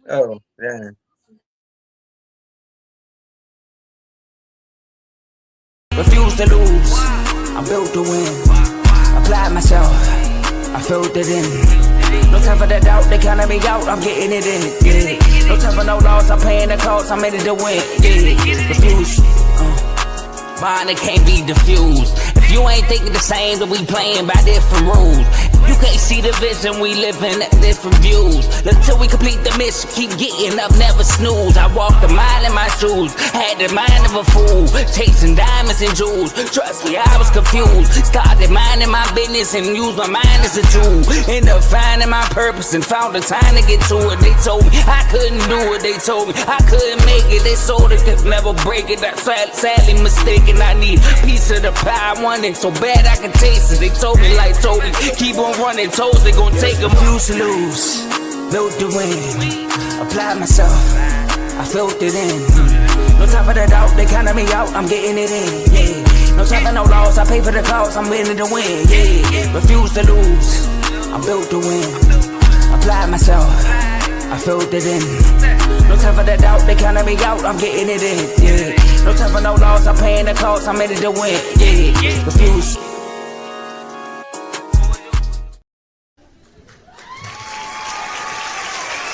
Oh, damn. Refuse to lose. I'm built to win. Apply myself. I filled it in. No time for the doubt. They counted me out. I'm getting it in. Yeah. No time for no loss. I'm paying the cost. I'm in it to win. Yeah. Refuse. Mine it can't be diffused. If you ain't thinking the same, then we playing by different rules. You can't see the vision, we living at different views. Until we complete the mission, keep getting up, never snooze. I walked a mile in my shoes, had the mind of a fool, chasing diamonds and jewels. Trust me, I was confused. Started minding my business and used my mind as a tool. Ended up finding my purpose and found the time to get to it. They told me I couldn't do it, they told me I couldn't make it. They sold it, could never break it. That's sadly mistaken. I need a piece of the pie, I want it so bad I can taste it. They told me like Toby, keep on running toes, they gon' take a few to lose. Built to win, apply myself, I filled it in. No time for the doubt, they counted me out, I'm getting it in. Yeah. No time for no loss, I pay for the cost, I'm winning to win. Yeah. Refuse to lose, I'm built to win. Apply myself, I filled it in. No time for the doubt, they counted me out, I'm getting it in. Yeah. No time for no loss, I'm paying the cost, I'm in it to win. Yeah. Refuse.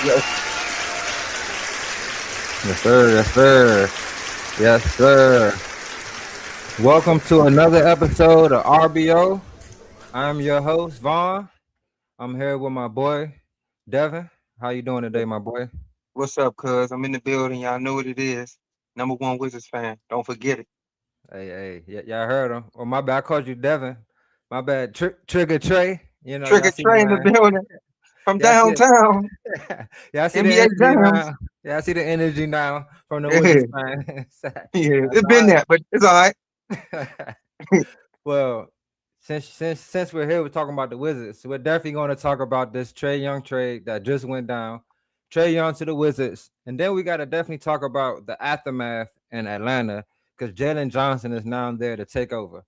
Yo, Yes, sir. Yes, sir. Yes, sir. Welcome to another episode of RBO. I'm your host, Vaughn. I'm here with my boy, Devin. How you doing today, my boy? what's up, cuz? I'm in the building. Y'all know what it is. Number one Wizards fan. Don't forget it. Y'all heard him. Oh, my bad. I called you Devin. My bad. Trigger Trae. Y'all Trigger see the Trae in the man. building from Y'all see it. downtown. Y'all see the NBA energy Jams. now. Y'all see the energy now from the Yeah, Wizards fan. yeah. That's It's all been that, but it's all right. right. Well, since we're here, we're talking about the Wizards. So we're definitely going to talk about this Trae Young trade that just went down. Trae Young to the Wizards, and then we got to definitely talk about the aftermath in Atlanta because Jalen Johnson is now there to take over.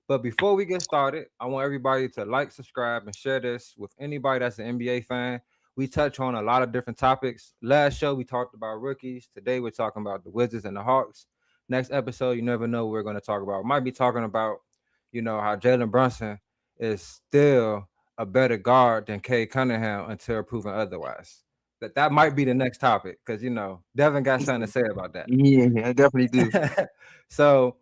But before we get started, I want everybody to like, subscribe, and share this with anybody that's an NBA fan. We touch on a lot of different topics. Last show we talked about rookies. Today we're talking about the Wizards and the Hawks. Next episode, you never know what we're going to talk about. We might be talking about, how Jalen Brunson is still a better guard than Kay Cunningham until proven otherwise. That might be the next topic because Devin got something to say about Yeah, I definitely do. that. So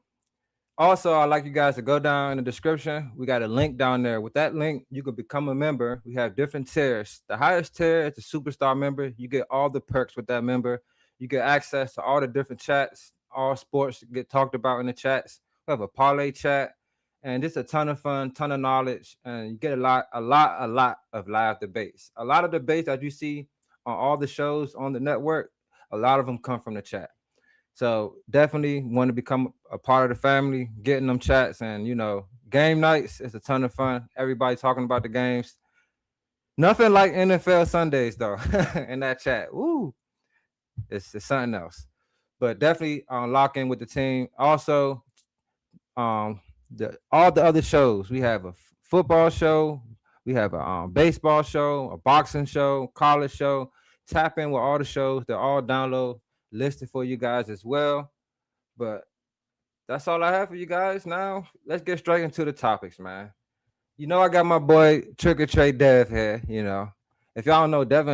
also, I'd like you guys to go down in the description. We got a link down there. With that link, you can become a member. We have different tiers. The highest tier is the superstar member. You get all the perks with that member. You get access to all the different chats. All sports get talked about in the chats. We have a parlay chat and just a ton of fun, ton of knowledge, and you get a lot of live debates. A lot of debates that you see on all the shows on the network, a lot of them come from the chat. So definitely want to become a part of the family, getting them chats and game nights is a ton of fun. Everybody talking about the games. Nothing like NFL Sundays though in that chat. Woo, it's something else. But definitely lock in with the team. Also, all the other shows. We have a football show, we have a baseball show, a boxing show, college show. Tap in with all the shows. They're all download listed for you guys as well. But that's all I have for you guys. Now let's get straight into the topics, man. I got my boy Trick or Trade Dev here. If y'all don't know Dev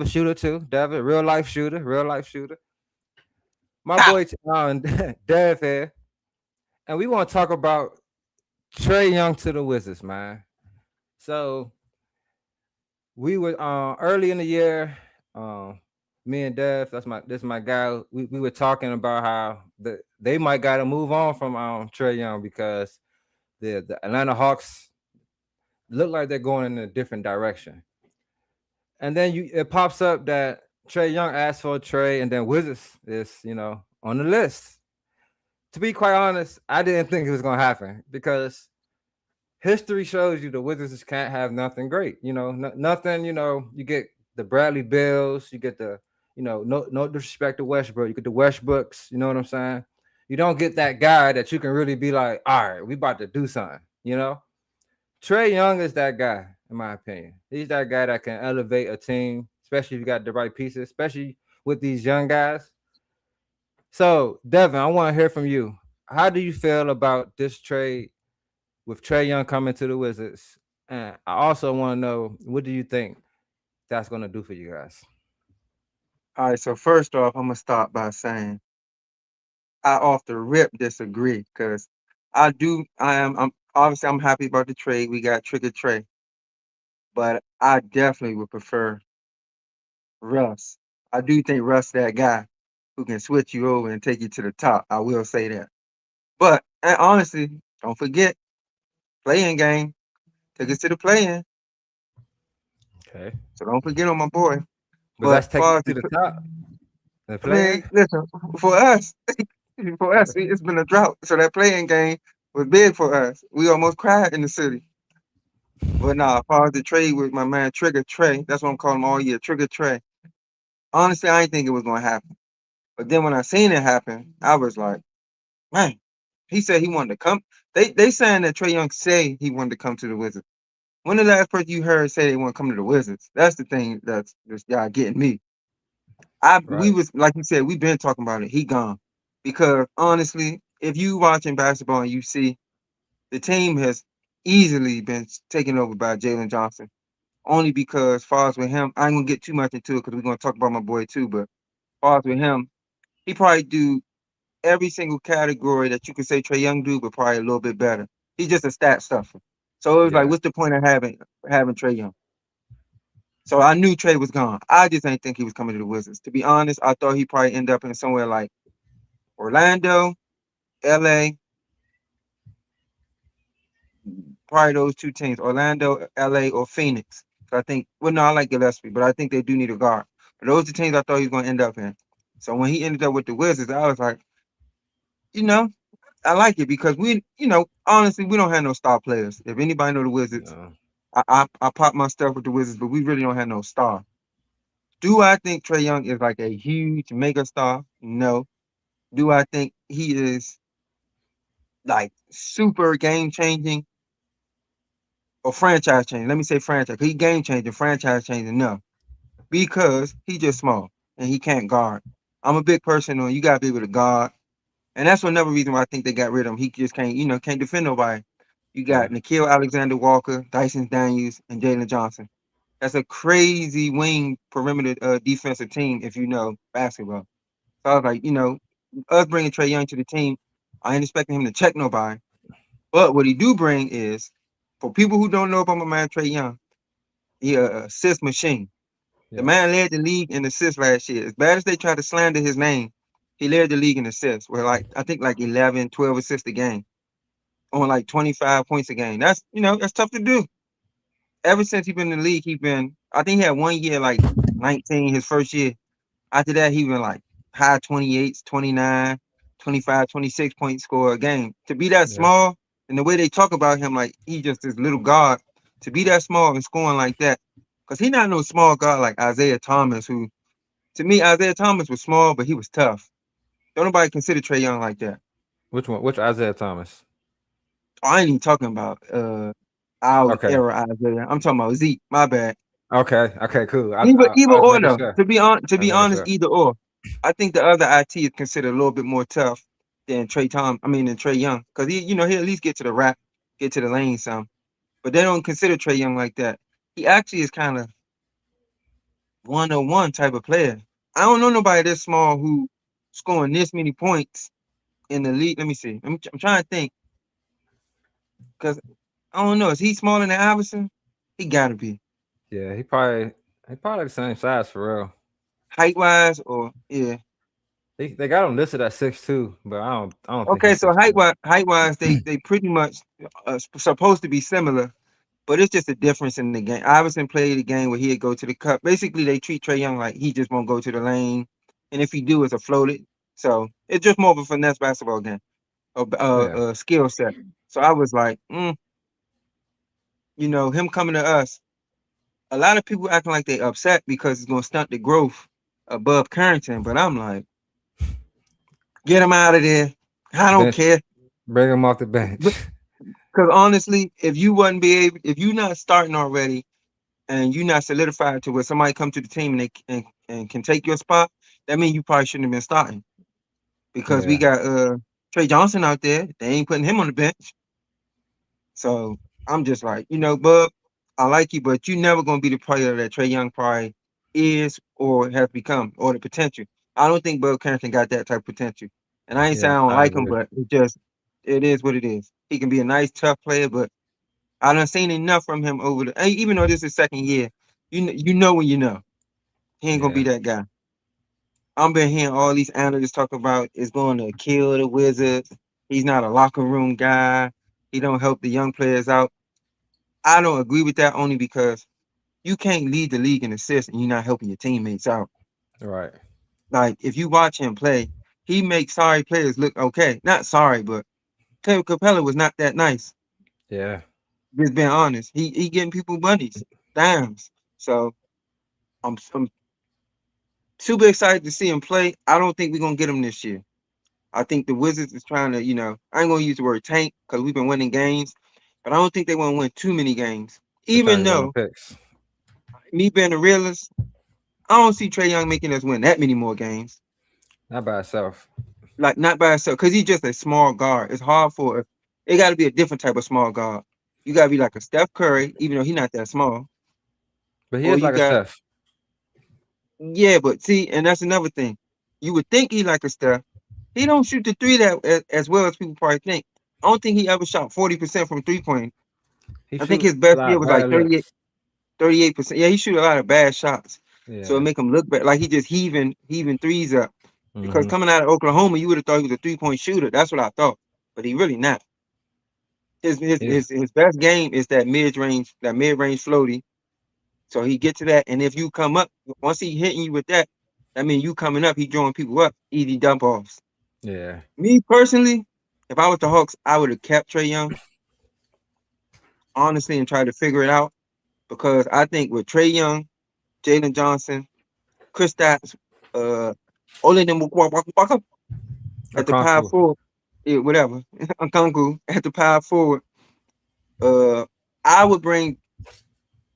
a shooter too. Dev a real life shooter, real life shooter. My Ha! boy Dev here, and we want to talk about Trae Young to the Wizards, man. So we were early in the year. Me and Dev, this is my guy. We were talking about how they might got to move on from Trae Young because the Atlanta Hawks look like they're going in a different direction. And then it pops up that Trae Young asked for a trade, and then Wizards is on the list. To be quite honest, I didn't think it was gonna happen because history shows you the Wizards just can't have nothing great. Nothing. You get the Bradley Bills, you get the no disrespect to Westbrook, you get the Westbrooks. You know what I'm saying? You don't get that guy that you can really be like, all right, we about to do something. Trae Young is that guy, in my opinion. He's that guy that can elevate a team, especially if you got the right pieces, especially with these young guys. So, Devin, I want to hear from you. How do you feel about this trade with Trae Young coming to the Wizards? And I also want to know, what do you think that's going to do for you guys? All right, so first off, I'm gonna start by saying I off the rip disagree because I'm obviously I'm happy about the trade. We got Trigger Trey, but I definitely would prefer Russ. I do think Russ that guy who can switch you over and take you to the top. I will say that. But and honestly, don't forget playing game. Take us to the playing. Okay. So don't forget on my boy. But But that's as taking far as you to the top. The I mean, plan? listen, for us, it's been a drought. So that playing game was big for us. We almost cried in the city. But nah, as far as the trade with my man Trigger Trey, that's what I'm calling him all year, Trigger Trey. Honestly, I didn't think it was gonna happen. But then when I seen it happen, I was like, man, he said he wanted to come. They saying that Trae Young say he wanted to come to the Wizards. When the last person you heard say they want to come to the Wizards? That's the thing that's y'all getting me. We Right. was like you said, we've been talking about it. He gone. Because honestly, if you watching basketball and you see the team has easily been taken over by Jalen Johnson. Only because far as with him, I ain't gonna get too much into it because we're gonna talk about my boy too, but far as with him, he probably do every single category that you could say Trae Young do, but probably a little bit better. He's just a stat stuffer. So it was like, Yeah. what's the point of having Trae Young? So I knew Trae was gone. I just didn't think he was coming to the Wizards. To be honest, I thought he'd probably end up in somewhere like Orlando, LA, probably those two teams, Orlando, LA, or Phoenix. So I think, well, no, I like Gillespie, but I think they do need a guard. But those are the teams I thought he was going to end up in. So when he ended up with the Wizards, I was like, you know, I like it because honestly, we don't have no star players. If anybody know the Wizards, No. I pop my stuff with the Wizards, but we really don't have no star. Do I think Trae Young is like a huge mega star? No. Do I think he is like super game changing or franchise changing? Let me say franchise. He game changing, franchise changing. No, because he just small and he can't guard. I'm a big person on you gotta be able to guard. And that's another reason why I think they got rid of him. He just can't defend nobody. You Yeah. got Nikhil Alexander Walker, Dyson Daniels, and Jalen Johnson. That's a crazy wing perimeter defensive team if you know basketball. So I was like, us bringing Trae Young to the team, I ain't expecting him to check nobody. But what he do bring is, for people who don't know about my man Trae Young, he a assist machine. The man Yes. led the league in assists last year. As bad as they try to slander his name, he led the league in assists. Where like I think like 11, 12 assists a game on like 25 points a game. That's tough to do. Ever since he been in the league, I think he had 1 year like 19 his first year. After that, he been like high 28s, 29, 25, 26 point score a game. To be that Yeah. small, and the way they talk about him, like he just this little guard, to be that small and scoring like that, because he not no small guard like Isaiah Thomas, who to me, Isaiah Thomas was small, but he was tough. Don't nobody consider Trae Young like that. Which one? Which Isaiah Thomas? I ain't even talking about our Okay. era Isaiah. I'm talking about Zeke. My bad. Okay. Okay. Cool. Either I was or making though. sure. To I was be making honest, sure. either or. I think the other IT is considered a little bit more tough than than Trae Young, because he at least get to the rack, get to the lane some. But they don't consider Trae Young like that. He actually is kind of 101 type of player. I don't know nobody this small who scoring this many points in the league. Let me see. I'm trying to think because I don't know. Is he smaller than Iverson? He gotta be Yeah. He probably the same size for real. height wise, or yeah. They got him listed at 6'2", but I don't think Okay, he's so 6'2". height wise, they pretty much supposed to be similar, but it's just a difference in the game. Iverson played a game where he'd go to the cup. Basically, they treat Trae Young like he just won't go to the lane, and if he do, it's a floated. So it's just more of a finesse basketball game, Yeah. a skill set. So I was like, him coming to us. A lot of people acting like they upset because it's gonna stunt the growth above Carrington, but I'm like, get him out of there. I don't Bench. care. Bring him off the bench. Because honestly, if you not starting already, and you're not solidified to where somebody come to the team and and can take your spot, that means you probably shouldn't have been starting because we Yeah. got Trae Johnson out there. They ain't putting him on the bench. So I'm just like, Bub, I like you, but you never gonna be the player that Trae Young probably is or has become, or the potential. I don't think Bub Carrington got that type of potential. And I ain't saying Yeah, I don't I like him, agree. but it is what it is. He can be a nice, tough player, but I done seen enough from him over even though this is second year, you know when you know. He ain't gonna be Yeah. that guy. I'm been hearing all these analysts talk about is going to kill the Wizards. He's not a locker room guy. He don't help the young players out. I don't agree with that only because you can't lead the league in assists and you're not helping your teammates out. Right. Like if you watch him play, he makes sorry players look okay. Not sorry, but Clint Capella was not that nice. Yeah. Just being honest, he getting people bunnies, dimes. So I'm super excited to see him play. I don't think we're gonna get him this year. I think the Wizards is trying to, I ain't gonna use the word tank because we've been winning games, but I don't think they want to win too many games. They're trying Even to get on though the picks. me being a realist, I don't see Trae Young making us win that many more games. Not by itself. Like not by himself, because he's just a small guard. It's hard for it. Got to be a different type of small guard. You got to be like a Steph Curry, even though he's not that small. But he Or is you like a got Steph. yeah, but see, and that's another thing. You would think he like a Steph. He don't shoot the three that as well as people probably think. I don't think he ever shot 40% from 3 point. He I think shoot his a best lot year of was like bad looks. 38%. Yeah, he shoot a lot of bad shots. So it Yeah. make him look bad. Like he just heaving threes up. Because Mm-hmm. coming out of Oklahoma, you would have thought he was a 3 point shooter. That's what I thought. But he really not. His his He's his, his best game is that mid range floaty. So he get to that. And if you come up, once he hitting you with that, that means you coming up, he drawing people up, easy dump offs. yeah. Me personally, if I was the Hawks, I would have kept Trae Young, honestly, and tried to figure it out. Because I think with Trae Young, Jalen Johnson, Kristaps, uh, Olin A at the power conqueror. forward, yeah, whatever, Nkunku at the power forward. Uh, I would bring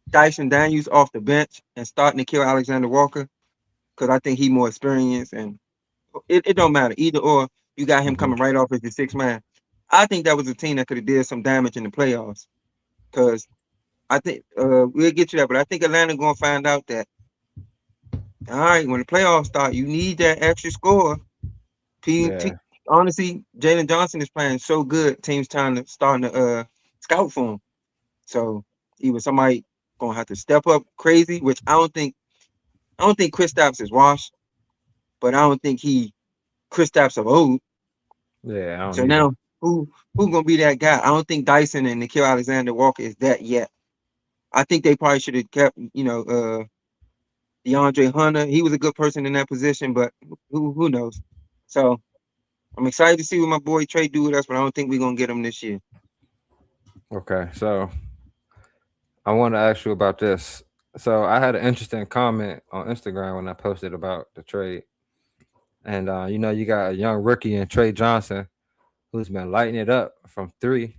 Dyson Daniels off the bench and start Nikhil Alexander Walker because I think he more experienced and it don't matter either or. You got him Mm-hmm. coming right off as the sixth man. I think that was a team that could have did some damage in the playoffs because I think we'll get to that, but I think Atlanta gonna find out that all right when the playoffs start, you need that extra score. Team, Yeah. honestly, Jalen Johnson is playing so good. Teams starting to scout for him. So either somebody gonna have to step up crazy, which I don't think. I don't think Kristaps is washed, but I don't think he Kristaps of old. Yeah. I don't So either. now who gonna be that guy? I don't think Dyson and Nikhil Alexander Walker is that yet. I think they probably should have kept, DeAndre Hunter. He was a good person in that position, but who knows? So I'm excited to see what my boy Trae do with us, but I don't think we're gonna get him this year. Okay. So I want to ask you about this. So I had an interesting comment on Instagram when I posted about the trade. And you got a young rookie in Trae Johnson who's been lighting it up from three,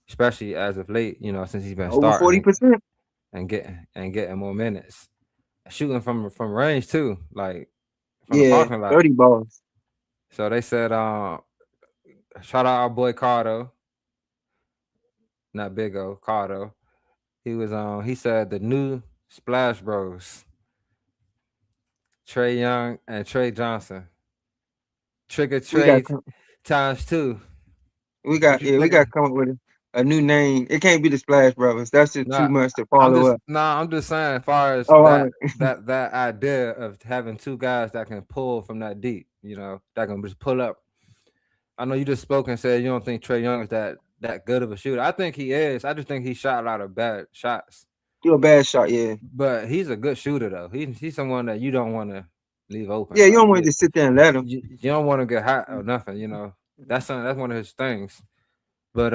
especially as of late, since he's been Over starting 40%. and getting more minutes. Shooting from range too, like from the Yeah, parking lot. 30 balls. So they said, shout out our boy Cardo, not Big O, Cardo. He said the new Splash Bros, Trey Young and Trey Johnson. Trigger We got trade times two. What you we think? got to come up with a new name. It can't be the Splash Brothers. That's just too Nah, much to follow up. I'm just saying, as far as Oh, all that right. that idea of having two guys that can pull from that deep, that can just pull up. I know you just spoke and said you don't think Trey Young is that good of a shooter. I think he is. I just think he shot a lot of bad shots. Still a bad shot, yeah. But he's a good shooter though. He's someone that you don't want to leave open. Yeah, you Like don't want to just sit there and let him. you don't want to get hot or nothing. That's one of his things. But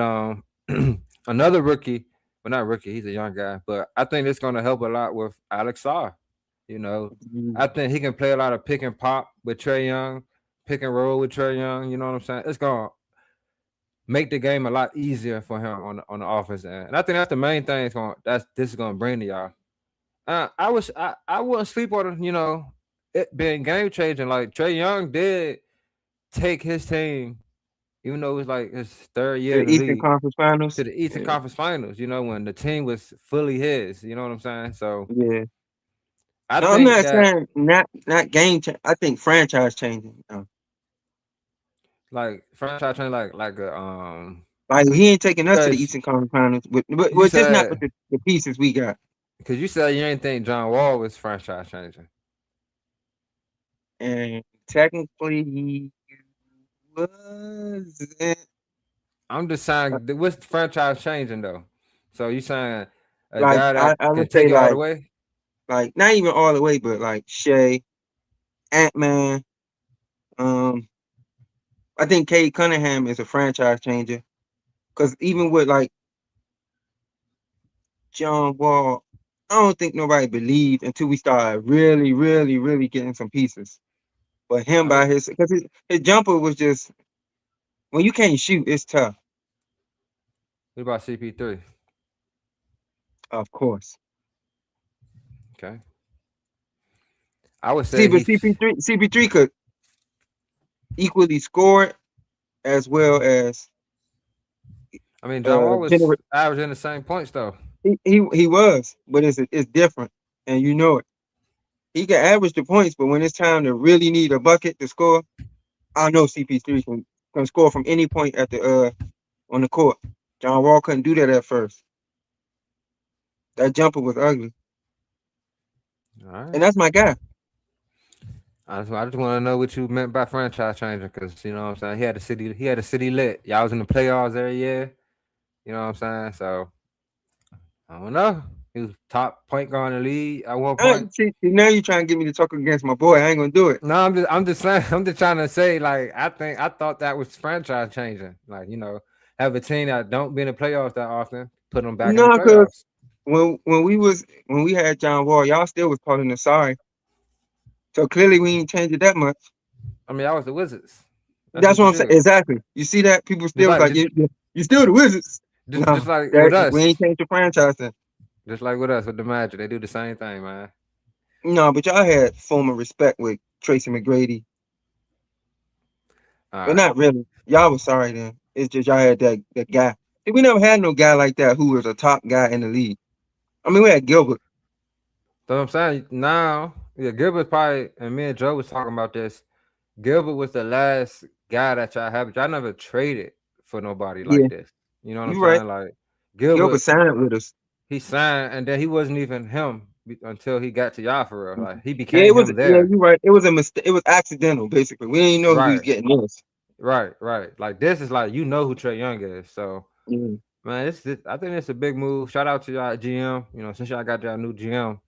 another rookie, well not rookie, he's a young guy. But I think it's going to help a lot with Alex Sarr. You know, Mhm. I think he can play a lot of pick and pop with Trey Young, pick and roll with Trey Young. You know what I'm saying? It's going to make the game a lot easier for him on the offense end. And I think that's the main thing. This is going to bring to y'all. I wouldn't sleep on it being game changing. Like Trae Young did take his team, even though it was like his third To year in the the Eastern league, Conference to Finals. the Eastern Yeah, Conference Finals. When the team was fully his. You know what I'm saying? So yeah. I No, I'm think not that saying not game change. I think franchise changing. like franchise change, like a Like he ain't taking us to the because Eastern Conference Finals, you but just not with said the pieces we got. because you said you ain't think John Wall was franchise changing. And technically he wasn't. I'm just saying, what's the franchise changing though? So you saying a Like guy that I can would take say it all the way? like not even all the way, but like Shea, Ant Man. Um, I think Cade Cunningham is a franchise changer because even with like John Wall, I don't think nobody believed until we started really, really, really getting some pieces. But him Oh, by because his jumper was just when you can't shoot, it's tough. what about CP3? Of course. Okay, I would See, say but he's. CP3 could equally score as well as I mean, John Wall was generate. averaging the same points though. He was, but it's different, and you know it. He can average the points, but when it's time to really need a bucket to score, I know CP3 can score from any point at the on the court. John Wall couldn't do that at first. That jumper was ugly, All and right. that's my guy. I just want to know what you meant by franchise changing, because you know what I'm saying. He had a city lit. Y'all was in the playoffs every year. You know what I'm saying. So I don't know. He was top point guard in the league at one point. See, now you trying to get me to talk against my boy. I ain't gonna do it. No, I'm just saying. I'm just trying to say, like, I thought that was franchise changing. Like, have a team that don't be in the playoffs that often, put them back in the No, because playoffs. when we had John Wall, y'all still was calling us sorry. So clearly we ain't changed it that much. I mean, I was the Wizards. That's That's what what you I'm saying. do. Exactly. You see that people Just still was like like, you still the Wizards. just No, like with we us. ain't changed the franchise then. Just like with us with the Magic, they do the same thing, man. No, but y'all had former respect with Tracy McGrady, All but right. not really. Y'all was sorry then. It's just y'all had that guy. See, we never had no guy like that who was a top guy in the league. I mean, we had Gilbert. So I'm saying now, yeah, Gilbert probably, and me and Joe was talking about this. Gilbert was the last guy that y'all had, but y'all never traded for nobody Yeah, like this. You know what I'm you right. saying? Like Gilbert Gilbert, signed with us. he signed, and then he wasn't even him until he got to y'all for real. Like he Yeah, became him yeah, there. you right. It was a mistake. It was accidental, basically. We didn't know we was Right, getting this. right. Like this is like who Trae Young is. So Yeah. man, I think it's a big move. Shout out to y'all GM. Since y'all got y'all new GM,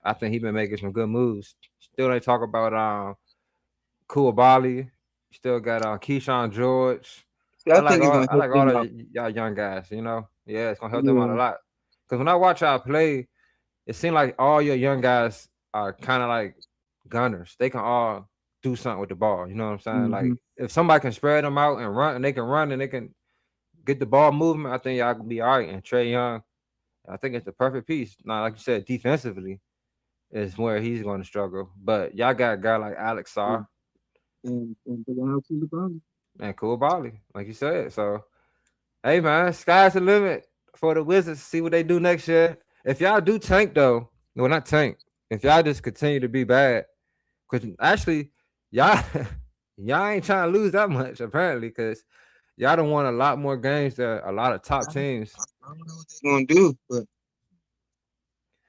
I think he been making some good moves. Still they talk about Koulibaly. Still got Keyshawn George. See, I I like think it's all gonna I help like all them of out. y'all young guys. Yeah, it's gonna help them out a Yeah. lot. Because when I watch y'all play, it seems like all your young guys are kind of like gunners. They can all do something with the ball. You know what I'm saying? Hmm. Like if somebody can spread them out and run, and they can run and they can get the ball movement, I think y'all can be all right. And Trae Young, I think it's the perfect piece. Now, like you said, defensively is where he's going to struggle. But y'all got a guy like Alex Yeah. Sarr And belong to the ball. and Koulibaly, like you said. So hey man, sky's the limit for the Wizards. See what they do next year. If y'all do tank though, well not tank. If y'all just continue to be bad, because actually y'all y'all ain't trying to lose that much apparently, because y'all don't want a lot more games than a lot of top teams. I don't know what they're gonna do, but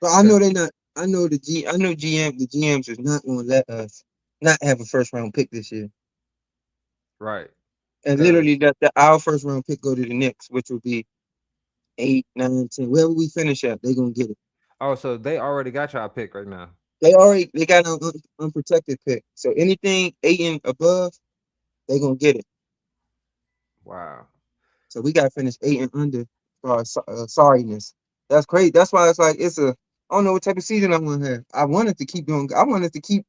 I know Because they're not. I know The GMs is not gonna let us not have a first round pick this year. right, And literally, because that our first round pick go to the Knicks, which will be 8, 9, 10. Wherever we finish at, they're gonna get it. oh, so they already got y'all pick right now. They got an unprotected pick. So anything 8 and above, they're gonna get it. Wow. So we gotta finish 8 and under for our sorriness. That's crazy. That's why it's like I don't know what type of season I want to have. I wanted to keep doing. I wanted to keep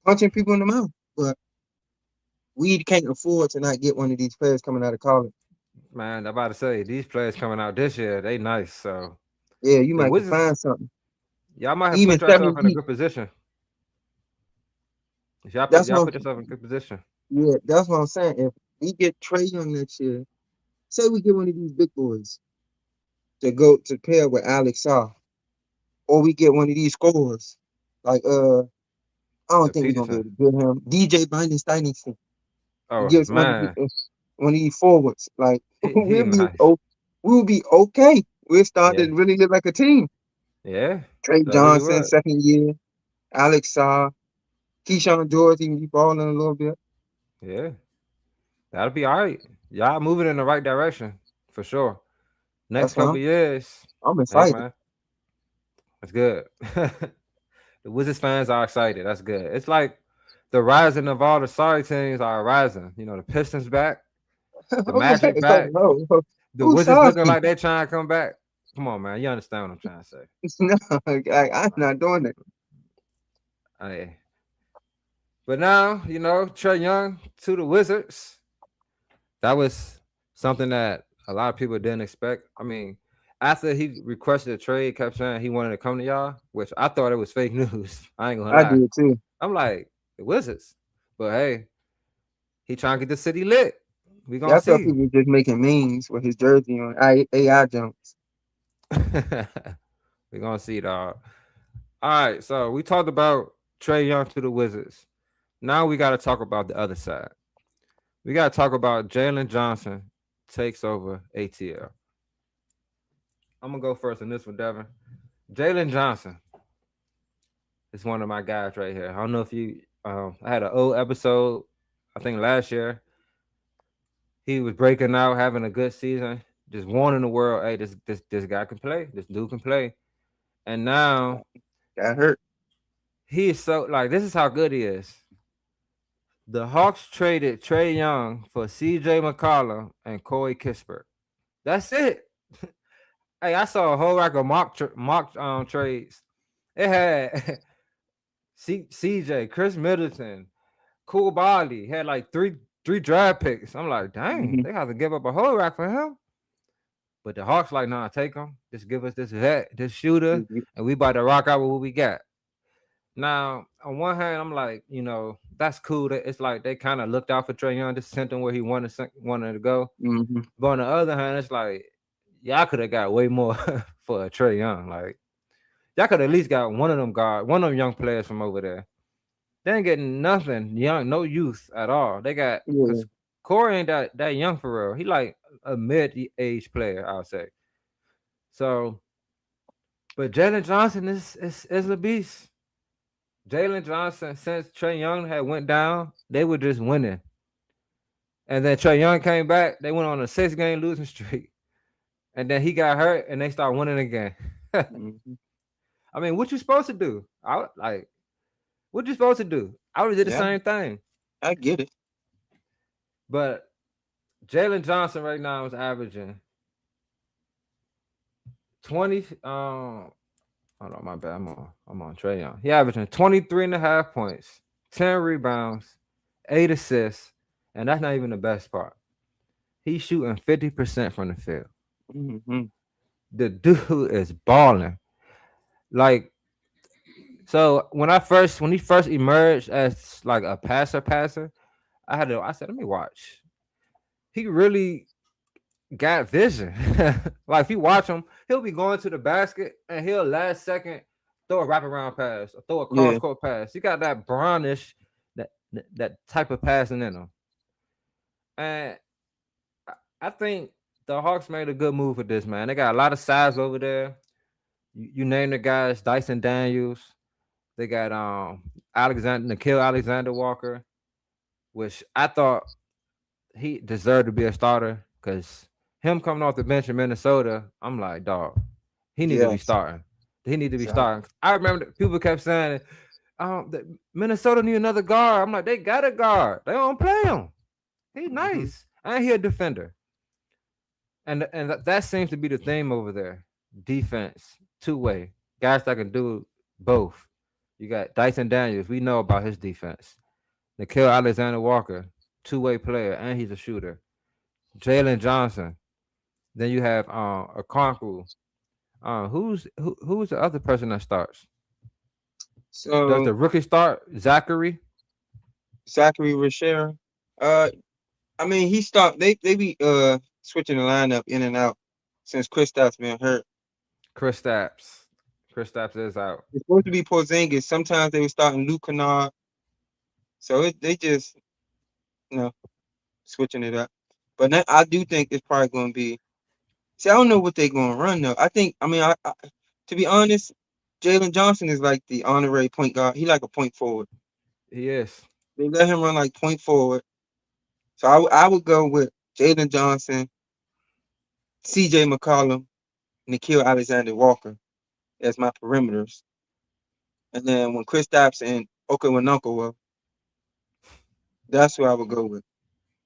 punching people in the mouth, but we can't afford to not get one of these players coming out of college. Man, I'm about to say these players coming out this year, they nice. So Yeah, you the might can Wizards find something. Y'all might have Even put yourself in a 70. good position. If y'all put That's y'all what put yourself in a good position. yeah, that's what I'm saying. If we get Trae Young next year, say we get one of these big boys to go to pair with Alex Saw, or we get one of these scorers, like I don't think we're gonna be Peterson. able to get him. DJ Binding Steinington. He Oh gives man, one of these forwards. Like he nice. we'll be okay. We'll start Yeah, to really look like a team. yeah. Trey That really Johnson, would. second year. Alex Saw, Keyshawn George, he can be balling a little bit. Yeah, that'll be all right. Y'all moving in the right direction for sure. Next That's why couple years, I'm hey excited. man, that's good. The Wizards fans are excited. That's good. It's like the rising of all the sorry teams are rising. You know, the Pistons back, the Okay, Magic back, no, the who's Wizards looking sorry? like they're trying to come back. Come on, man. You understand what I'm trying to say. No, I'm not doing it. Hey. But now, you know, Trae Young to the Wizards. That was something that a lot of people didn't expect. I mean, after he requested a trade, kept saying he wanted to come to y'all, which I thought it was fake news. I ain't gonna I lie. did too. I'm like, the Wizards. But hey, he trying to get the city lit. We Yeah, gonna I thought see. people were just making memes with his jersey on AI jumps. We gonna see, dog. All right, so we talked about Trae Young to the Wizards. Now we got to talk about the other side. We got to talk about Jalen Johnson takes over ATL. I'm gonna go first on this one, Devin. Jalen Johnson is one of my guys right here. I don't know if you. I had an old episode. I think last year he was breaking out, having a good season, just warning the world, "Hey, this guy can play. This dude can play." And now Got hurt. he is so like this is how good he is. The Hawks traded Trae Young for C.J. McCollum and Corey Kispert. That's it. Hey, I saw a whole rack of mock trades. It had CJ, Chris Middleton, Cool Body had like three draft picks. I'm like, dang, Hmm. they have to give up a whole rack for him. But the Hawks like, nah, take him. Just give us this vet, this shooter, and we about to rock out with what we got. Now, on one hand, I'm like, you know, that's cool. It's like they kind of looked out for Trae Young, just sent him where he wanted to go. Hmm. But on the other hand, it's like y'all could have got way more for a Trae Young. Like y'all could at least got one of them young players from over there. They ain't getting nothing young, no youth at all. They got Yeah, because Corey ain't that young for real. He like a mid-age player, I'll say. So, but Jalen Johnson is a beast. Jalen Johnson, since Trae Young had went down, they were just winning. And then Trae Young came back. They went on a 6-game losing streak. And then he got hurt, and they start winning again. hmm, I mean, what you supposed to do? What you supposed to do? I would have did the yeah, same thing. I get it. But Jalen Johnson right now is averaging 20. Hold on, my bad. I'm on Trae Young. He averaging 23 and a half points, 10 rebounds, 8 assists, and that's not even the best part. He's shooting 50% from the field. Hmm. The dude is balling. Like, so when he first emerged as like a passer, I said, let me watch. He really got vision. Like if you watch him, he'll be going to the basket and he'll last second throw a wraparound pass or throw a cross Yeah. court pass. He got that brownish, that type of passing in him. And I think the Hawks made a good move with this, man. They got a lot of size over there. You name the guys, Dyson Daniels. They got Nikhil Alexander Walker, which I thought he deserved to be a starter because him coming off the bench in Minnesota, I'm like, dog, he need to be Yes. starting. He need to be Exactly. starting. I remember that people kept saying, that Minnesota need another guard. I'm like, they got a guard. They don't play him. He's Hmm. nice. And he a defender. And that seems to be the theme over there. Defense, two-way. Guys that can do both. You got Dyson Daniels. We know about his defense. Nikhil Alexander Walker, two-way player, and he's a shooter. Jalen Johnson. Then you have a Conqueror, Who's the other person that starts? Does So the rookie start? Zachary. Zachary Richera. Uh, I mean, he start. They be switching the lineup in and out since Kristaps been hurt. Kristaps. Kristaps is out. It's supposed to be Porzingis. Sometimes they were starting Luke Kennard. So they just you know switching it up. But now, I do think it's probably going to be. See, I don't know what they're going to run though. I think. I mean, to be honest, Jalen Johnson is like the honorary point guard. He like a point forward. He is. They let him run like point forward. So I would go with Jalen Johnson, C.J. McCollum, Nikhil Alexander Walker as my perimeters. And then when Chris Stapps and Okawinoko, that's who I would go with.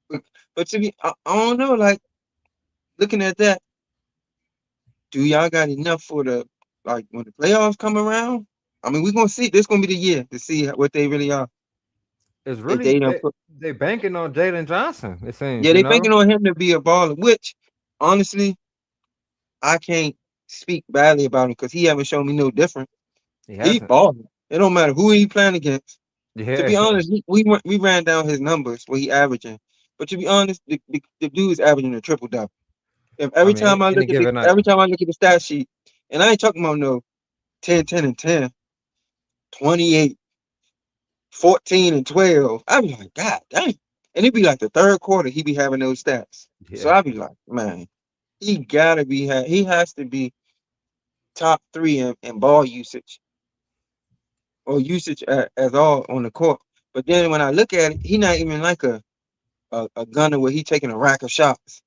But, but to be, I don't know. Like looking at that, do y'all got enough for the like when the playoffs come around? I mean, we're gonna see. This gonna be the year to see what they really are. It's If really they don't put, they banking on Jalen Johnson. It seems, yeah, you they know. banking on him to be a baller. Which honestly, I can't speak badly about him because he haven't shown me no different. He He hasn't. balling. It don't matter who he playing against. To be Yeah. honest, we ran down his numbers, what he averaging. But to be honest, the dude is averaging a triple double. If I every mean, time I any look at the given night. every time I look at the stat sheet, and I ain't talking about no 10, 10, and 10, 28, 14, and 12. I be like, God dang. And it'd be like the third quarter, he be having those stats. So Yeah. I be like, man, he gotta be he has to be top three in ball usage or usage as all on the court. But then when I look at it, he not even like a gunner where he taking a rack of shots.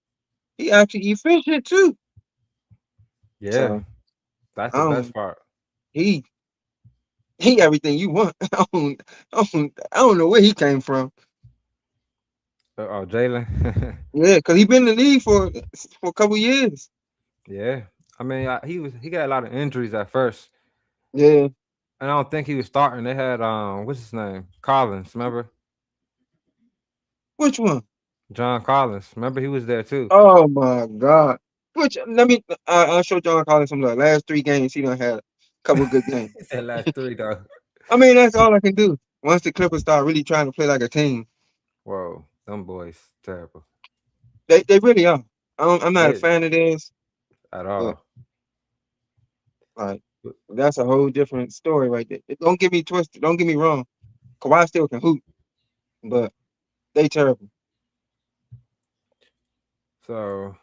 He actually efficient too. Yeah. So That's I the best don't part. he he everything you want. I don't know where he came from. Oh, Jalen. Yeah, because he been in the league for a couple years. Yeah. I mean, he got a lot of injuries at first, Yeah. and I don't think he was starting. They had what's his name? Collins. Remember Which one? John Collins? Remember he was there too. Oh my God. Which let me I'll show John Collins some love. Last three games he done had a couple good games. He said last three though. I mean that's all I can do. Once the Clippers start really trying to play like a team, Whoa, them boys terrible. they really are. I'm not a They fan of theirs, at but all. like that's a whole different story right there. Don't get me twisted. Don't get me wrong. Kawhi still can hoop, but they terrible. So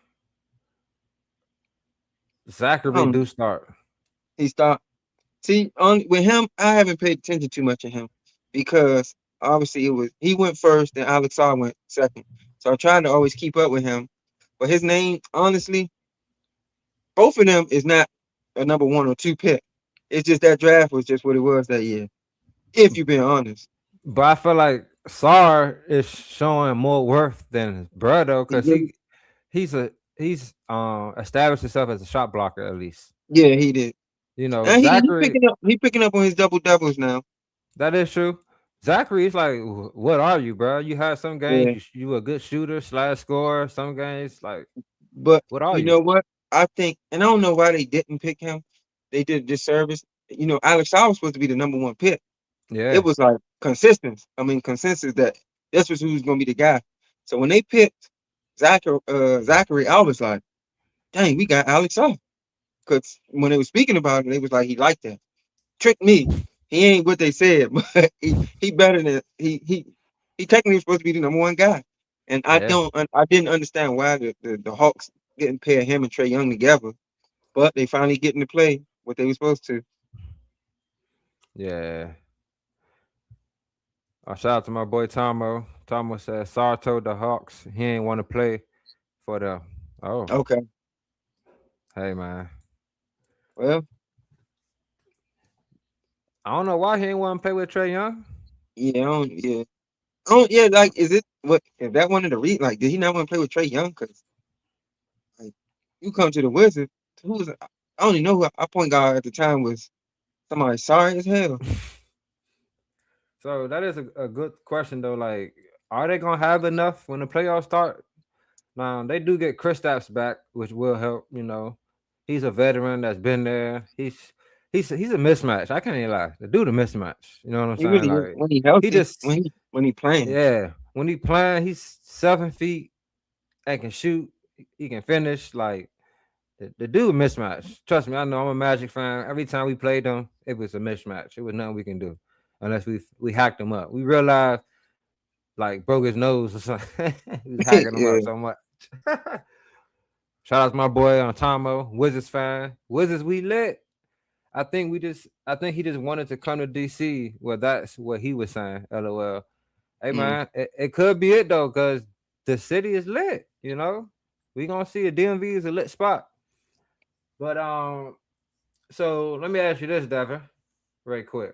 I Zachary don't know. do start. He start see on with him. I haven't paid attention too much to him because obviously it was he went first and Alex R went second. So I tried to always keep up with him. But his name, honestly, both of them is not a number one or two pick. It's just that draft was just what it was that year. If you're being honest, But I feel like Sar is showing more worth than his brother he because really, he's established himself as a shot blocker at least. yeah, he did. You know, And Zachary, he picking up on his double doubles now. that is true. Zachary is like, what are you, bro? You had some games Yeah, you a good shooter slash scorer. Some games like, but what are you you? know what? I think, and I don't know why they didn't pick him. They did a disservice. Alex I was supposed to be the number one pick. It Yeah, was like consistent. I mean, consensus that this was who's gonna be the guy. So when they picked Zachary, I was like, dang, we got Alex off. Because when they were speaking about it, they was like, he liked that. Trick me. He ain't what they said, but he better than he technically supposed to be the number one guy. And yeah, I didn't understand why the Hawks didn't pair him and Trae Young together, but they finally getting to play what they were supposed to. yeah. Shout out to my boy Tomo. Tomo said Sar told the Hawks he ain't want to play for the. Oh, Okay. hey man, Well, I don't know why he ain't want to play with Trey Young. yeah, yeah, like, is it what is that one of the like? Did he not want to play with Trae Young? Because like, you come to the Wizards, who was I don't even know who our point guard at the time was. Somebody sorry as hell. So that is a good question though. Like, are they gonna have enough when the playoffs start? Now they do get Kristaps back, which will help. You know, He's a veteran that's been there. He's a mismatch. I can't even lie. The dude a mismatch. You know what I'm He saying? really is Like when he he healthy. just When he playing. yeah. When he playing, he's 7 feet and can shoot. He can finish. Like the dude mismatch. Trust me, I know I'm a Magic fan. Every time we played them, it was a mismatch. It was nothing we can do unless we hacked him up. We realized like broke his nose or something. We was hacking him Yeah. up so much. Shout out to my boy on Tomo, Wizards fan. Wizards, we lit. I think he just wanted to come to DC. Well, that's what he was saying. LOL. Hey Mm. man, it could be it though, cause the city is lit. You know, we gonna see a DMV is a lit spot. But so let me ask you this, Devin, right quick.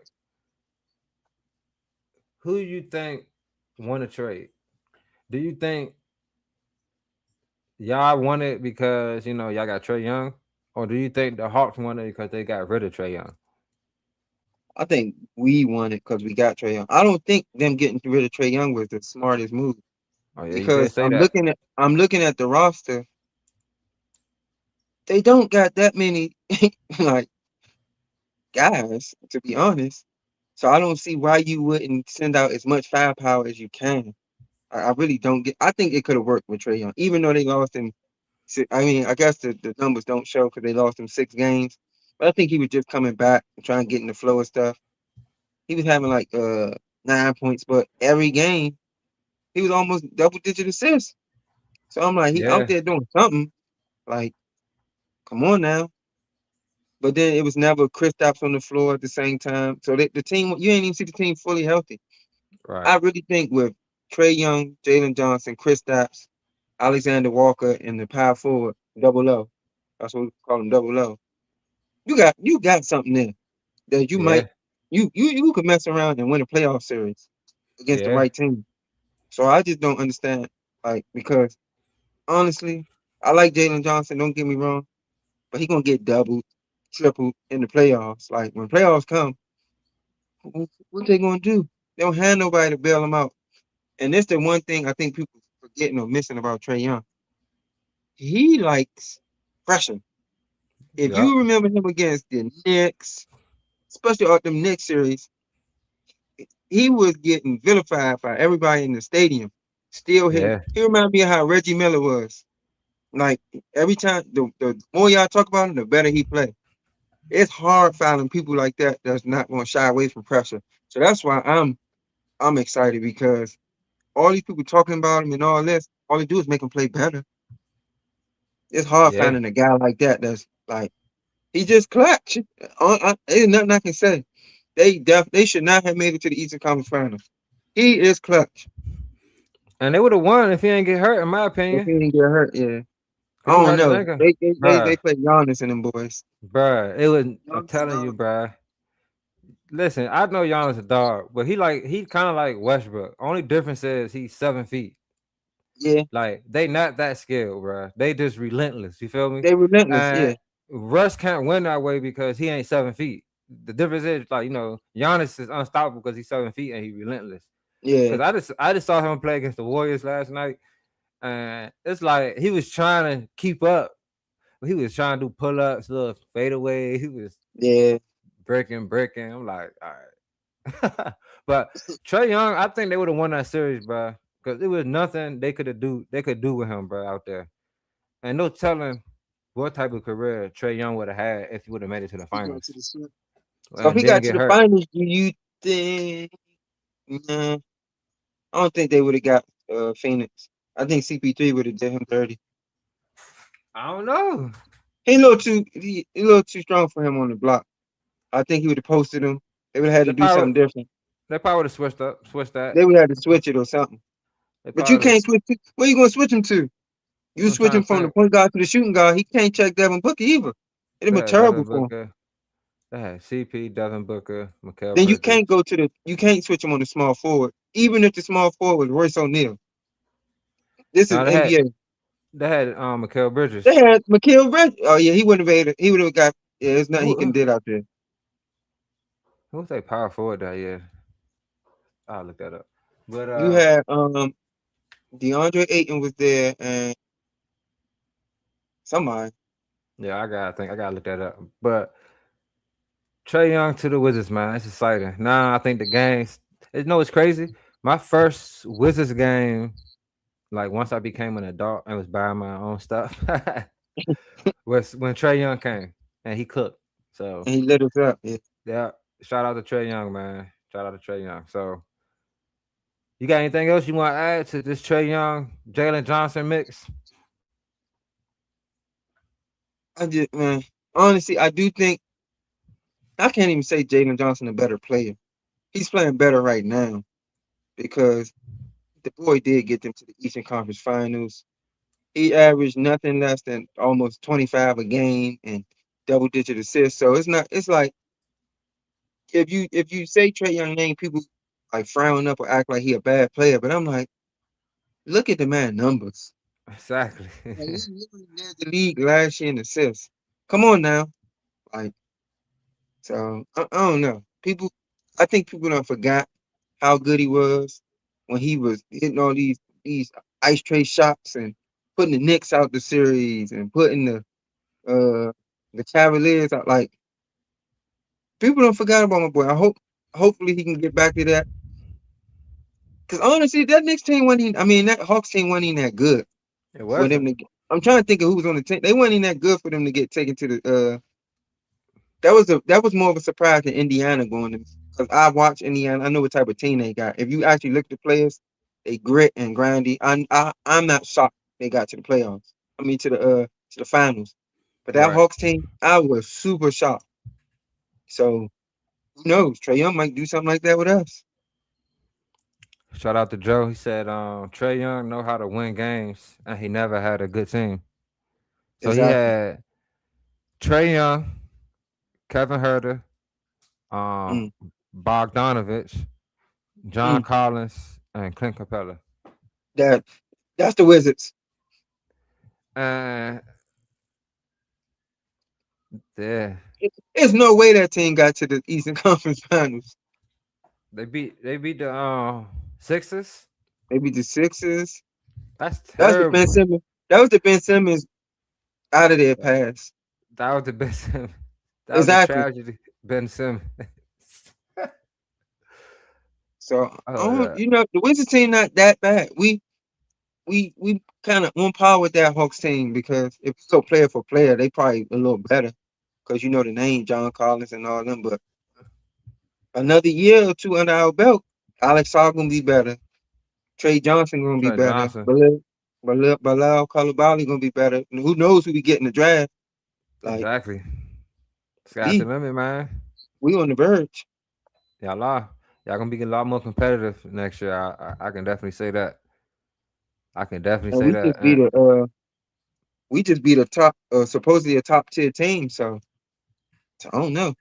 Who you think won a trade? Do you think y'all won it because y'all got Trey Young, or do you think the Hawks won it because they got rid of Trey Young? I think we won it because we got Trae Young. I don't think them getting rid of Trae Young was the smartest move Oh yeah, you did because say that. I'm looking at the roster. They don't got that many like guys, to be honest. So I don't see why you wouldn't send out as much firepower as you can. I really don't get. I think it could have worked with Trae Young, even though they lost in. I mean, I guess the numbers don't show because they lost him 6 games. But I think he was just coming back and trying to get in the flow of stuff. He was having like 9 points, but every game he was almost double digit assists. So I'm like, he out Yeah, there doing something. Like, come on now. But then it was never Kristaps on the floor at the same time. So the team, you ain't even see the team fully healthy. right. I really think with Trae Young, Jalen Johnson, Kristaps, Alexander Walker, and the power forward, double O. That's what we call him, double O. You got something there that you might Yeah, you could mess around and win a playoff series against the yeah, right team. So I just don't understand, like, because honestly, I like Jalen Johnson. Don't get me wrong, but he gonna get doubled, tripled in the playoffs. Like when playoffs come, what they gonna do? They don't have nobody to bail them out. And that's the one thing I think people forgetting or missing about Trae Young. He likes pressure. If yep, you remember him against the Knicks, especially out them Knicks series, he was getting vilified by everybody in the stadium. Still hitting. yeah, He reminded me of how Reggie Miller was. Like every time, the more y'all talk about him, the better he play. It's hard finding people like that that's not going to shy away from pressure. So that's why I'm excited because all these people talking about him and all this, all they do is make him play better. It's hard yeah, finding a guy like that that's like he just clutch. Ain't nothing I can say. They should not have made it to the Eastern Conference Finals. He is clutch. and they would have won if he didn't get hurt, in my If opinion. he didn't get hurt, yeah. I Cause he don't hurt his know. ankle, They bruh, play Giannis and them boys. bruh. It was. I'm Giannis a telling you, dog. bruh. Listen, I know Giannis a dog, but he kind of like Westbrook. Only difference is he's 7 feet. Yeah, Like they not that skilled, bro. They just relentless. You feel me? they relentless. And Yeah, Russ can't win that way because he ain't 7 feet. The difference is like Giannis is unstoppable because he's 7 feet and he relentless. yeah. Because I just saw him play against the Warriors last night, and it's like he was trying to keep up. He was trying to do pull ups, little fadeaway. He was Yeah, breaking. I'm like, all right. But Trey Young, I think they would have won that series, bro. Because it was nothing they could do with him, bro, out there. And no telling what type of career Trey Young would have had if he would have made it to the he got to finals the Super. So if and he didn't got to get the hurt. finals, do you think? Nah, I don't think they would have got Phoenix. I think CP3 would have did him dirty. I don't know. He a little too strong for him on the block. I think he would have posted him. They would have had They to do probably something different. they probably would have switched that. They would have to switch it or something. They But you probably can't switch. Where you gonna switch him to? You I'm switch trying him to from the think. point guard to the shooting guard. He can't check Devin Booker either. It'd They be had terrible Devin for him. Booker. They had CP, Devin Booker, Mikael Then you can't Bridges. go to the. You can't switch him on the small forward, even if the small forward was Royce O'Neal. This is Now NBA. they had Mikael They Bridges. had Mikal Bridges. Oh yeah, he wouldn't have made it. He would have got. Yeah, there's nothing he Who can who did out there. who was they power forward that year? I'll look that up. But You had DeAndre Ayton was there and somebody. Yeah, I gotta look that up. But Trey Young to the Wizards, man, it's exciting. Now I think the games. It's crazy. My first Wizards game, like once I became an adult and was buying my own stuff, was when Trey Young came and he cooked. So And he lit us up. Yeah. yeah, shout out to Trey Young, man. Shout out to Trey Young. So you got anything else you want to add to this Trey Young, Jalen Johnson mix? I just man, honestly, I do think I can't even say Jalen Johnson a better player. He's playing better right now because the boy did get them to the Eastern Conference Finals. He averaged nothing less than almost 25 a game and double digit assists. So it's not. It's like if you say Trey Young name, people like frown up or act like he a bad player. But I'm like, look at the man numbers. Exactly. Like, he literally led the league last year in assists. Come on now, like so. I don't know. I think people don't forgot how good he was when he was hitting all these ice tray shots and putting the Knicks out the series and putting the Cavaliers out. Like people don't forget about my boy. Hopefully he can get back to that. Because honestly, that Knicks team wasn't. I mean, that Hawks team wasn't even that good It for them wasn't. to. I'm trying to think of who was on the team. They weren't even that good for them to get taken to the. That was more of a surprise than Indiana going to. Because I watched Indiana. I know what type of team they got. If you actually look at the players, they grit and grindy. I'm not shocked they got to the playoffs. I mean to the finals. But that Right. Hawks team, I was super shocked. So who knows? Trey Young might do something like that with us. Shout out to Joe. He said Trey Young know how to win games and he never had a good team. So he Exactly. had Trey Young, Kevin Herter, um, Mm, Bogdanovich, John mm. Collins, and Clint Capella. That that's the Wizards. And yeah, There's no way that team got to the Eastern Conference Finals. they beat the Sixers. Maybe the Sixers. That's That's the Ben terrible. Simmons. That was the Ben Simmons out of their pass. That was the best. That was a Exactly. tragedy. Ben Simmons. So Oh yeah, the Wizards team not that bad. We kind of on par with that Hawks team because if you go player for player, they probably a little better because you know the name John Collins and all them. But another year or two under our belt, Alex Saw gonna be better. Trey Johnson gonna be Trey better. Johnson. Bilal Coulibaly gonna be better. And who knows who we get in the draft? Like Exactly. Sky's the we limit, man. we on the verge. Y'all gonna be a lot more competitive next year. I can definitely say that. I can definitely And say that. And we just beat a top supposedly a top tier team. So I don't know.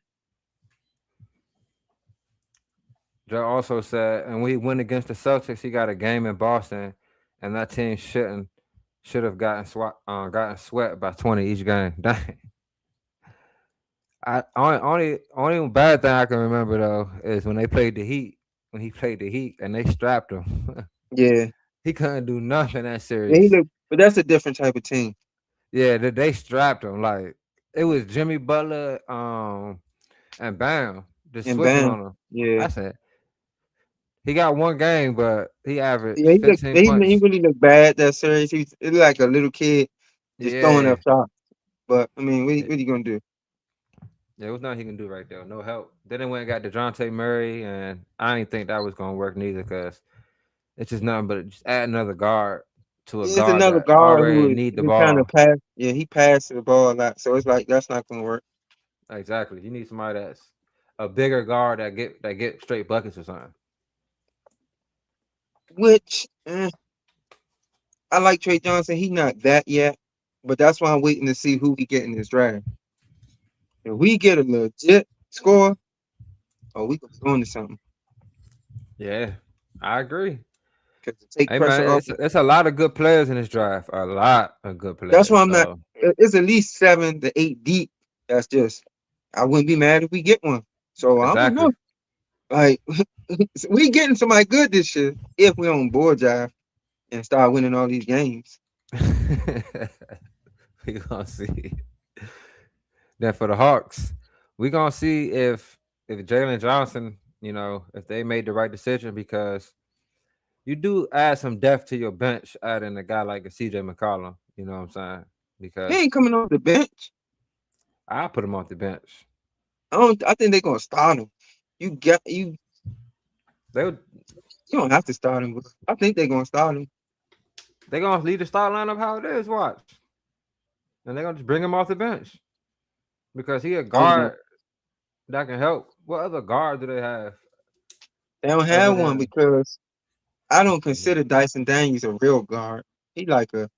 Joe also said, and we went against the Celtics. He got a game in Boston, and that team should have gotten swept by 20 each game. Dang. Only bad thing I can remember though is when they played the Heat. When he played the Heat and they strapped him, Yeah. he couldn't do nothing that Yeah, series. but that's a different type of team. Yeah, they strapped him like it was Jimmy Butler, and Bam just And switching Bam. on him. Yeah. I said he got one game, but he averaged Yeah, 15 he points. really looked bad that series. He looked like a little kid just throwing Yeah, up shots. But I mean, yeah, what you gonna do? there was nothing he can do right there. No help. Then they went and got DeJounte Murray, and I didn't think that was gonna work neither because it's just nothing but just add another guard to a Yeah, it's guard another that guard already need the who kind of ball. pass. Yeah, he passed the ball a lot, so it's like that's not gonna work. Exactly. You need somebody that's a bigger guard that get straight buckets or something. Which I like Trey Johnson. He not that yet, but that's why I'm waiting to see who we get in this draft. If we get a legit score, oh, we gonna be on to something. Yeah, I agree. Because to take Hey pressure man, off. it's a lot of good players in this draft. A lot of good That's why players. I'm not. So It's at least 7 to 8 deep. That's just. I wouldn't be mad if we get one. So I don't exactly. know. Like we getting somebody good this year if we on board drive and start winning all these games. We gonna see. Then for the Hawks, we gonna see if Jalen Johnson, if they made the right decision because you do add some depth to your bench, adding a guy like a CJ McCollum. You know what I'm saying? He Because ain't coming off the bench. I put him off the bench. I think they're gonna start him. You get you. They would, You don't have to start him. But I think they're gonna start him. they gonna leave the start lineup how it is. Watch, and they're gonna just bring him off the bench because he a Oh, no. guard that can help. What other guard do they have They don't other have one than? because I don't consider Dyson Daniels a real guard. He like that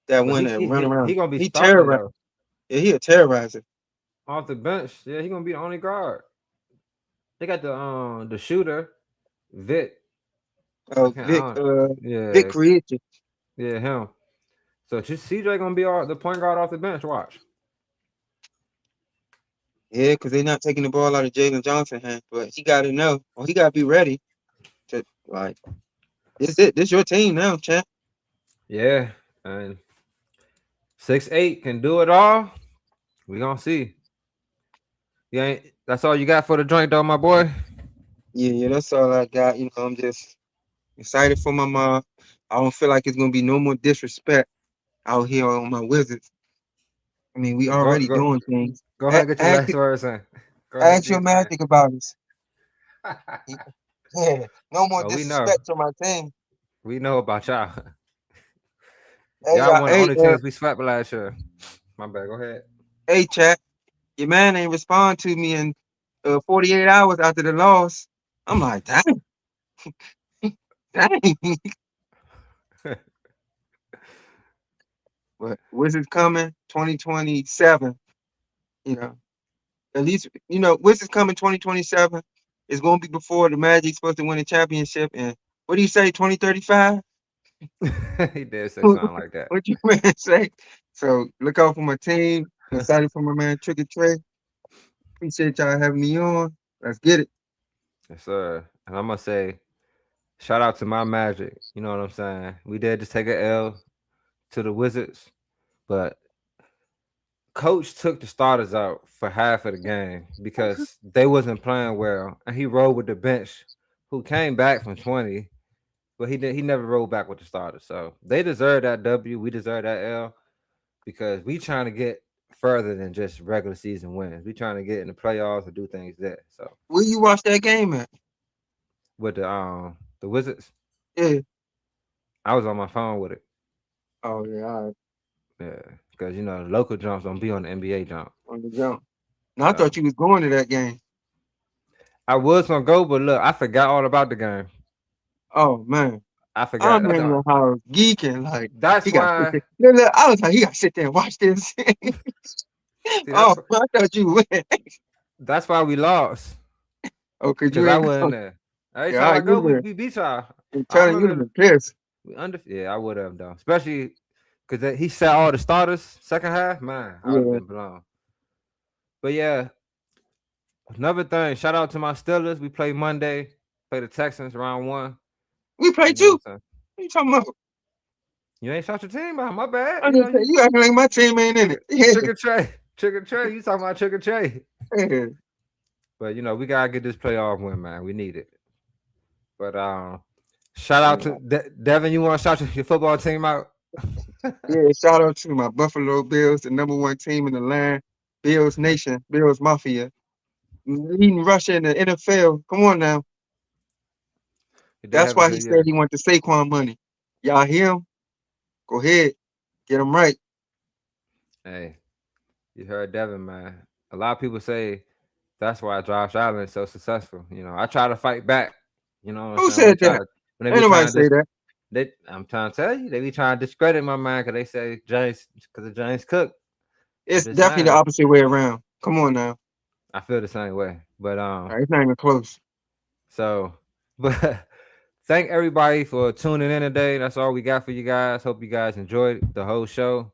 But one he that he run he, around. he gonna be He starting terrorize. though Yeah, he a terrorizer. off the bench. Yeah, he gonna be the only guard. They got the shooter, Vic. I can't. I Vic don't, Vic yeah, Creature. yeah, him. So just CJ gonna be the point guard off the bench. Watch. Yeah, because they're not taking the ball out of Jalen Johnson hand. But he got to know, or he got to be ready to like. This it. This your team now, champ. Yeah, and 6'8" can do it all. We gonna see. Yeah, that's all you got for the joint, though, my boy. Yeah, that's all I got. I'm just excited for my mom. I don't feel like it's gonna be no more disrespect out here on my Wizards. I mean, we Go already go doing things. go ahead, get your Ask last words in. Go ahead, ask do your your thing. magic about us. Yeah, no more Oh, we know. disrespect to my team. We know about y'all. Hey, Y'all one of the hey, only teams we swept last year. My bad. Go ahead. hey, chat. Your man ain't respond to me in 48 hours after the loss. I'm like, dang, dang. But Wizards coming 2027. You know, at least Wizards coming 2027. It's gonna be before the Magic's supposed to win a championship. And what do you say, 2035? He did say something like that. What you man say? So look out for my team. Excited for my man Trigger Trae. Appreciate y'all having me on. Let's get it. Yes, sir. And I'm gonna say, shout out to my Magic. You know what I'm saying? We did just take a L to the Wizards, but Coach took the starters out for half of the game because they wasn't playing well, and he rolled with the bench, who came back from 20, but he never rolled back with the starters. So they deserve that W. We deserve that L because we trying to get further than just regular season wins. We trying to get in the playoffs and do things there. So Where you watch that game at? with the Wizards, Yeah. I was on my phone with it. Oh yeah, all right. Yeah, because the local jumps don't be on the NBA jump. On the jump. No, I So thought you was going to that game. I was gonna go, but look, I forgot all about the game. Oh man. I I forgot. remember how I was geeking. Like That's he got to sit why. there. Look, I was like, he got to sit there and watch this. See, Oh, I thought you went. that's why we lost Oh, cause because you I ain't wasn't go. there. Every Yeah, time all I right, you go, was there. we beat y'all. I'm I telling you, remember the pissed. we under. Yeah, I would have though, especially because he set all the starters second half. Man, I would have Yeah. been blown. But yeah, another thing. Shout out to my Steelers. We play Monday. Play the Texans round 1. We You played know what too. I'm saying? What you talking about? You ain't shot your team out. My bad. I didn't say you acting like my team ain't in it. Yeah. Chicken Trae. Chicken Trae. You talking about Chicken Trae. Yeah. But we gotta get this playoff win, man. We need it. But shout out to Devin. You want to shout your football team out? Yeah, shout out to my Buffalo Bills, the #1 team in the land. Bills Nation, Bills Mafia. Leading Russia in the NFL. Come on now. He did That's have a why he good said year. he went to Saquon money. Y'all hear him? Go ahead. Get him right. Hey, you heard Devin, man. A lot of people say that's why Josh Allen is so successful. I try to fight back. You know what I'm Who saying? said that? When they Ain't be nobody trying to say that. I'm trying to tell you, they be trying to discredit my man because they say James because of James Cook. I'm It's just definitely the saying, opposite way around. Come on now. I feel the same way. But All right, it's not even close. so, but thank everybody for tuning in today. That's all we got for you guys. Hope you guys enjoyed the whole show.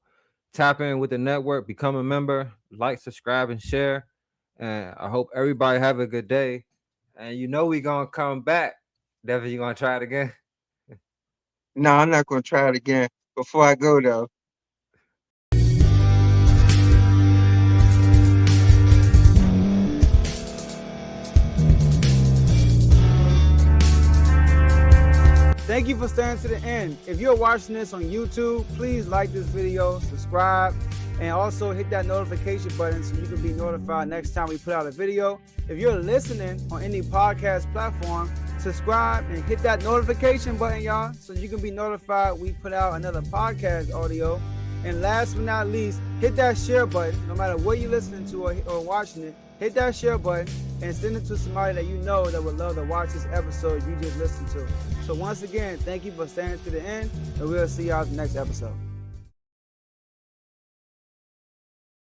Tap in with the network, become a member, like, subscribe, and share. And I hope everybody have a good day. And we gonna come back. Devin, you gonna try it again? No, I'm not gonna try it again. Before I go though, Thank you for staying to the end. If you're watching this on YouTube, please like this video, subscribe, and also hit that notification button so you can be notified next time we put out a video. If you're listening on any podcast platform, subscribe and hit that notification button, y'all, so you can be notified we put out another podcast audio. And last but not least, hit that share button. No matter what you're listening to or watching it, hit that share button and send it to somebody that you know that would love to watch this episode you just listened to. So once again, thank you for staying to the end, and we'll see y'all in the next episode.